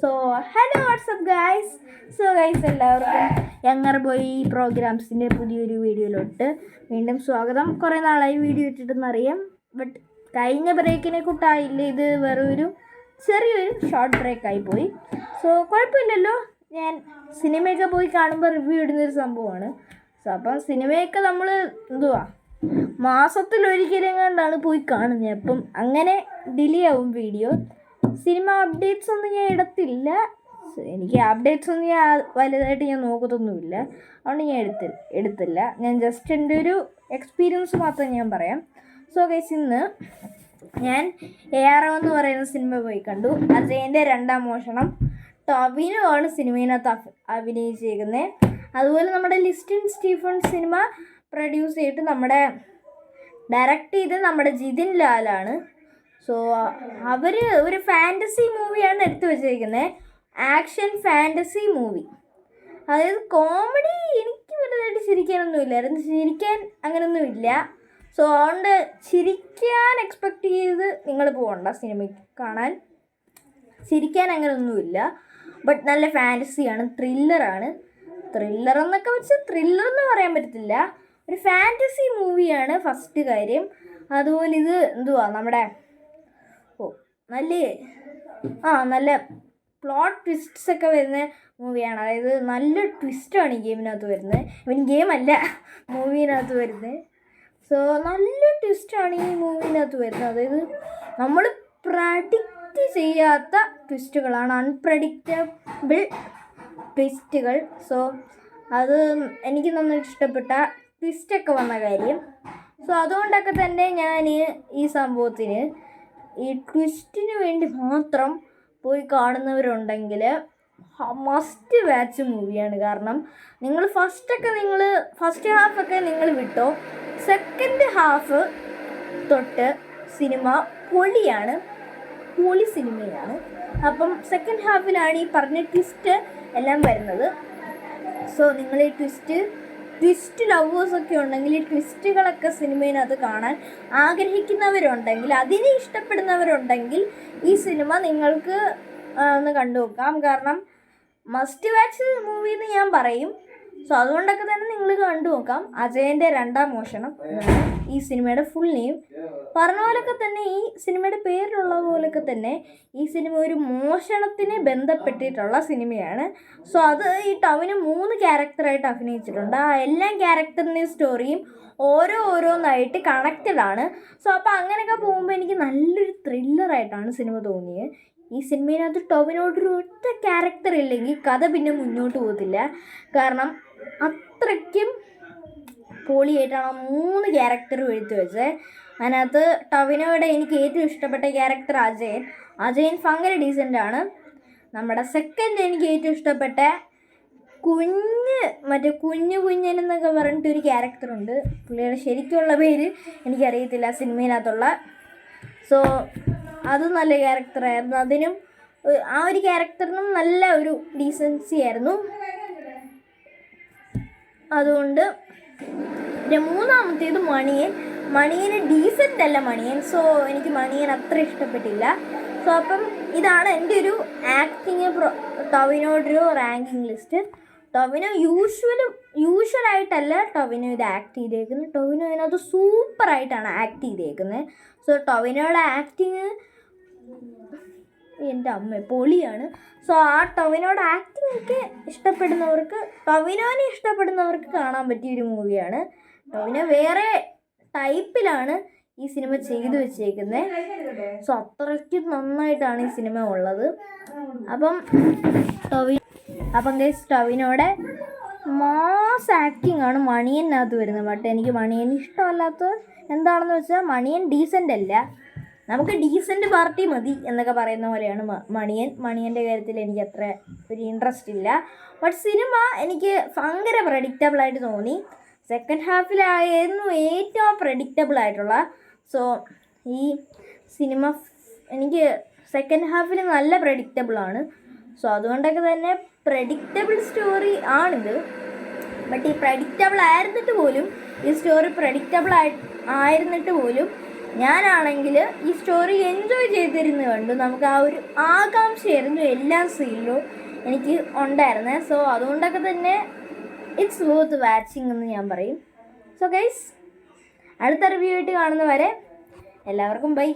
So hello WhatsApp guys. എല്ലാവർക്കും younger boy പ്രോഗ്രാംസിൻ്റെ പുതിയൊരു വീഡിയോയിലോട്ട് വീണ്ടും സ്വാഗതം. കുറേ നാളായി വീഡിയോ ഇട്ടിട്ടെന്നറിയാം, ബട്ട് കഴിഞ്ഞ ബ്രേക്കിനെ കൂട്ടായില്ല. ഇത് വെറൊരു ചെറിയൊരു ഷോർട്ട് ബ്രേക്കായി പോയി. സോ കുഴപ്പമില്ലല്ലോ, ഞാൻ സിനിമയൊക്കെ പോയി കാണുമ്പോൾ റിവ്യൂ ഇടുന്നൊരു സംഭവമാണ്. സോ അപ്പം സിനിമയൊക്കെ നമ്മൾ മാസത്തിലൊരിക്കലും കണ്ടാണ് പോയി കാണുന്നത്. അപ്പം അങ്ങനെ ഡിലേ ആവും വീഡിയോ. സിനിമ അപ്ഡേറ്റ്സ് ഒന്നും ഞാൻ ഇടത്തില്ല. എനിക്ക് അപ്ഡേറ്റ്സ് ഒന്നും വലുതായിട്ട് ഞാൻ നോക്കത്തൊന്നുമില്ല, അതുകൊണ്ട് ഞാൻ എടുത്തില്ല. ഞാൻ ജസ്റ്റ് എൻ്റെ ഒരു എക്സ്പീരിയൻസ് മാത്രം ഞാൻ പറയാം. സോ ഗൈസ്, ഇന്ന് ഞാൻ AR എന്ന് പറയുന്ന സിനിമ പോയി കണ്ടു. അജയൻ്റെ രണ്ടാം മോഷണം. ടോവിനോ ആണ് സിനിമയിനകത്ത് അഭിനയിച്ചിരിക്കുന്നത്. അതുപോലെ നമ്മുടെ ലിസ്റ്റിൻ സ്റ്റീഫൻ സിനിമ പ്രൊഡ്യൂസ് ചെയ്തിട്ട് ഡയറക്റ്റ് ചെയ്ത് നമ്മുടെ ജിതിൻ ലാലാണ്. സോ അവർ ഒരു ഫാൻറ്റസി മൂവിയാണ് എടുത്തു വച്ചിരിക്കുന്നത്. ആക്ഷൻ ഫാൻറ്റസി മൂവി, അതായത് കോമഡി എനിക്ക് വലുതായിട്ട് ചിരിക്കാനൊന്നുമില്ലായിരുന്നു. ചിരിക്കാൻ അങ്ങനെയൊന്നുമില്ല. സോ അതുകൊണ്ട് ചിരിക്കാൻ എക്സ്പെക്റ്റ് ചെയ്ത് നിങ്ങൾ പോകണ്ട സിനിമയ്ക്ക് കാണാൻ. ചിരിക്കാൻ അങ്ങനെയൊന്നുമില്ല, ബട്ട് നല്ല ഫാൻറ്റസിയാണ്, ത്രില്ലറാണ്. ത്രില്ലർ എന്നൊക്കെ വെച്ച് ത്രില്ലർ എന്ന് പറയാൻ പറ്റത്തില്ല, ഒരു ഫാൻറ്റസി മൂവിയാണ് ഫസ്റ്റ് കാര്യം. അതുപോലെ ഇത് നമ്മുടെ നല്ല പ്ലോട്ട് ട്വിസ്റ്റ്സ് ഒക്കെ വരുന്ന മൂവിയാണ്. അതായത് നല്ല ട്വിസ്റ്റാണ് ഈ ഗെയിമിനകത്ത് വരുന്നത്. ഗെയിമല്ല, മൂവിനകത്ത് വരുന്നത്. സോ നല്ല ട്വിസ്റ്റാണ് ഈ മൂവിനകത്ത് വരുന്നത്. അതായത് നമ്മൾ പ്രഡിക്റ്റ് ചെയ്യാത്ത ട്വിസ്റ്റുകളാണ്, അൺപ്രഡിക്റ്റബിൾ ട്വിസ്റ്റുകൾ. സോ അത് എനിക്ക് നന്നായിട്ട് ഇഷ്ടപ്പെട്ട ട്വിസ്റ്റൊക്കെ വന്ന കാര്യം. സോ അതുകൊണ്ടൊക്കെ തന്നെ ഞാൻ ഈ സംഭവത്തിന് ഈ ട്വിസ്റ്റിന് വേണ്ടി മാത്രം പോയി കാണുന്നവരുണ്ടെങ്കിൽ മസ്റ്റ് വാച്ച് മൂവിയാണ്. കാരണം നിങ്ങൾ ഫസ്റ്റ് ഹാഫൊക്കെ നിങ്ങൾ വിട്ടോ, സെക്കൻഡ് ഹാഫ് തൊട്ട് സിനിമ പൊളി സിനിമയാണ്. അപ്പം സെക്കൻഡ് ഹാഫിലാണ് ഈ പറഞ്ഞ ട്വിസ്റ്റ് എല്ലാം വരുന്നത്. സോ നിങ്ങൾ ഈ ട്വിസ്റ്റ് ലവേഴ്സൊക്കെ ഉണ്ടെങ്കിൽ, ഈ ട്വിസ്റ്റുകളൊക്കെ സിനിമയിനകത്ത് കാണാൻ ആഗ്രഹിക്കുന്നവരുണ്ടെങ്കിൽ, അതിനെ ഇഷ്ടപ്പെടുന്നവരുണ്ടെങ്കിൽ ഈ സിനിമ നിങ്ങൾക്ക് ഒന്ന് കണ്ടു നോക്കാം. കാരണം മസ്റ്റ് വാച്ച് മൂവി എന്ന് ഞാൻ പറയും. സോ അതുകൊണ്ടൊക്കെ തന്നെ നിങ്ങൾ കണ്ടു നോക്കാം. അജയൻ്റെ രണ്ടാം മോഷണം ഈ സിനിമയുടെ ഫുൾ നെയിം. പറഞ്ഞ പോലൊക്കെ തന്നെ ഈ സിനിമയുടെ പേരിലുള്ള പോലൊക്കെ തന്നെ ഈ സിനിമ ഒരു മോഷണത്തിന് ബന്ധപ്പെട്ടിട്ടുള്ള സിനിമയാണ്. സോ അത് ഈ ടോവിനോ 3 ക്യാരക്ടറായിട്ട് അഭിനയിച്ചിട്ടുണ്ട്. ആ എല്ലാ ക്യാരക്ടറിൻ്റെയും സ്റ്റോറിയും ഓരോന്നായിട്ട് കണക്റ്റഡ് ആണ്. സോ അപ്പോൾ അങ്ങനെയൊക്കെ പോകുമ്പോൾ എനിക്ക് നല്ലൊരു ത്രില്ലറായിട്ടാണ് സിനിമ തോന്നിയത്. ഈ സിനിമയിനകത്ത് ടോവിനോടൊരു ഒറ്റ ക്യാരക്ടർ ഇല്ലെങ്കിൽ കഥ പിന്നെ മുന്നോട്ട് പോകത്തില്ല. കാരണം അത്രയ്ക്കും പൊളിയായിട്ടാണ് 3 ക്യാരക്ടറും എടുത്തു വെച്ചത്. അതിനകത്ത് ടോവിനോയുടെ എനിക്ക് ഏറ്റവും ഇഷ്ടപ്പെട്ട ക്യാരക്ടർ അജയൻ ഭയങ്കര ഡീസൻ്റാണ്. നമ്മുടെ സെക്കൻഡ് എനിക്ക് ഏറ്റവും ഇഷ്ടപ്പെട്ട കുഞ്ഞനെന്നൊക്കെ പറഞ്ഞിട്ടൊരു ക്യാരക്ടറുണ്ട്. പുള്ളിയുടെ ശരിക്കുള്ള പേര് എനിക്കറിയത്തില്ല സിനിമയിനകത്തുള്ള. സോ അത് നല്ല ക്യാരക്ടറായിരുന്നു. അതിനും ആ ഒരു ക്യാരക്ടറിനും നല്ല ഒരു ഡീസൻസി ആയിരുന്നു. അതുകൊണ്ട് മൂന്നാമത്തേത് മണിയന് ഡീസൻ്റ് അല്ല മണിയൻ. സോ എനിക്ക് മണിയൻ അത്ര ഇഷ്ടപ്പെട്ടില്ല. സോ അപ്പം ഇതാണ് എൻ്റെ ഒരു ആക്ടിങ് ടോവിനോയുടെ ഒരു റാങ്കിങ് ലിസ്റ്റ്. ടോവിനോ യൂഷ്വലായിട്ടല്ല ടോവിനോ ഇത് ആക്ട് ചെയ്തേക്കുന്നത്. ടോവിനോ ഇതിനകത്ത് സൂപ്പറായിട്ടാണ് ആക്ട് ചെയ്തേക്കുന്നത്. സോ ടോവിനോയുടെ ആക്ടിങ് എൻ്റെ അമ്മ പൊളിയാണ്. സോ ആ ടോവിനോയുടെ ആക്ടിങ് ഒക്കെ ടോവിനോനെ ഇഷ്ടപ്പെടുന്നവർക്ക് കാണാൻ പറ്റിയൊരു മൂവിയാണ്. ടോവിനോ വേറെ ടൈപ്പിലാണ് ഈ സിനിമ ചെയ്തു വെച്ചേക്കുന്നത്. സോ അത്രയ്ക്ക് നന്നായിട്ടാണ് ഈ സിനിമ ഉള്ളത്. അപ്പം ടോവിനോയുടെ മാസ് ആക്ടിങ് ആണ് മണിയനകത്ത് വരുന്നത്. ബട്ട് എനിക്ക് മണിയൻ ഇഷ്ടമല്ലാത്തത് എന്താണെന്ന് വെച്ചാൽ മണിയൻ ഡീസൻ്റ് അല്ല. നമുക്ക് ഡീസൻ്റ് പാർട്ടി മതി എന്നൊക്കെ പറയുന്ന പോലെയാണ് മണിയൻ്റെ കാര്യത്തിൽ എനിക്ക് അത്ര ഒരു ഇൻട്രസ്റ്റ് ഇല്ല. ബട്ട് സിനിമ എനിക്ക് ഭയങ്കര പ്രഡിക്റ്റബിളായിട്ട് തോന്നി. സെക്കൻഡ് ഹാഫിലായിരുന്നു ഏറ്റവും പ്രഡിക്റ്റബിൾ ആയിട്ടുള്ള. സോ ഈ സിനിമ എനിക്ക് സെക്കൻഡ് ഹാഫിൽ നല്ല പ്രഡിക്റ്റബിളാണ്. സോ അതുകൊണ്ടൊക്കെ തന്നെ പ്രഡിക്റ്റബിൾ സ്റ്റോറി ആണിത്. ബട്ട് ഈ പ്രഡിക്റ്റബിൾ ആയിരുന്നിട്ട് പോലും ഈ സ്റ്റോറി ആയിരുന്നിട്ട് പോലും ഞാനാണെങ്കിൽ ഈ സ്റ്റോറി എൻജോയ് ചെയ്തിരുന്നു കണ്ടു. നമുക്ക് ആ ഒരു ആകാംക്ഷയായിരുന്നു എല്ലാ സീനിലും എനിക്ക് ഉണ്ടായിരുന്നത്. സോ അതുകൊണ്ടൊക്കെ തന്നെ ഇറ്റ്സ് വർത്ത് വാച്ചിങ് എന്ന് ഞാൻ പറയും. സോ ഗൈസ്, അടുത്ത റിവ്യൂ ആയിട്ട് കാണുന്നവരെ എല്ലാവർക്കും ബൈ.